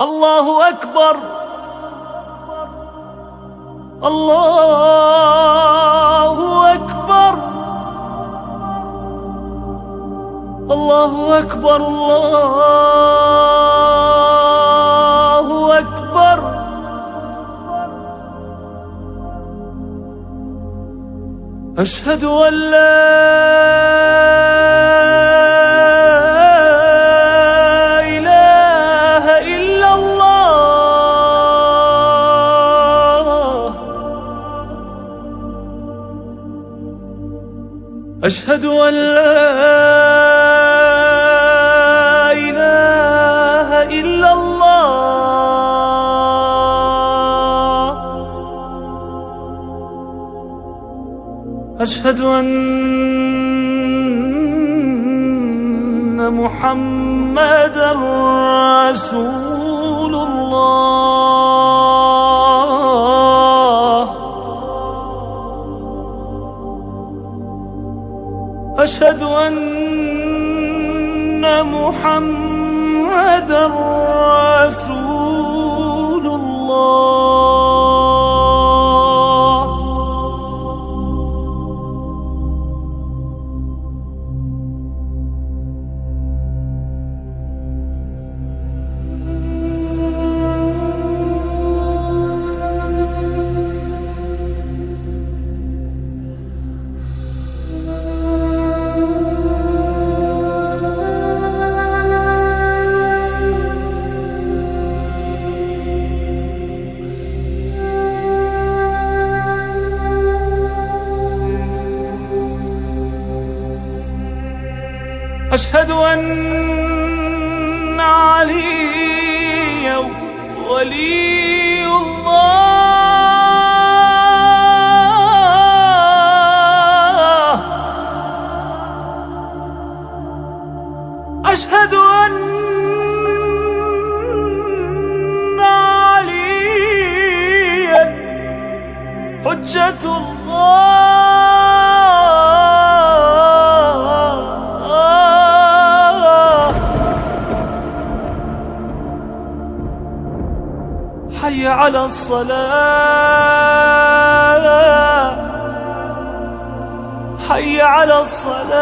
الله أكبر. الله أكبر. الله أكبر. الله أكبر. أشهد أن لا أشهد أن لا إله إلا الله. أشهد أن محمدًا رسول الله. أشهد أن محمدًا رسول الله. أشهد أن عليا ولي الله. أشهد أن عليا حجة الله. حي على الصلاة. حي على الصلاة.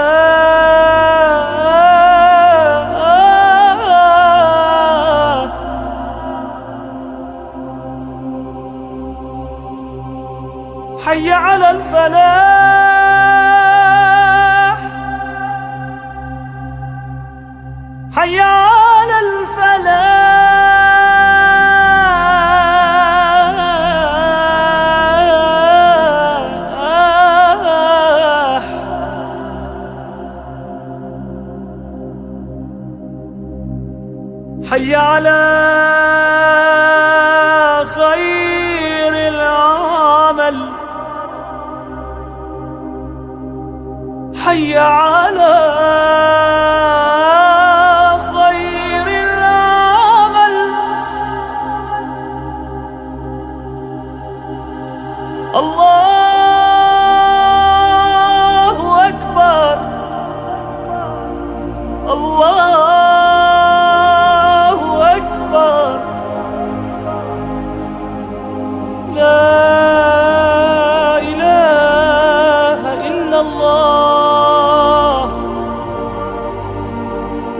حي على الفلاح. حي على الفلاح. حي على خير العمل. حي على خير العمل. الله أكبر. الله لا إله إلا الله.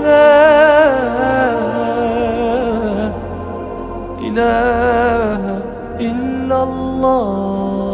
لا إله إلا الله.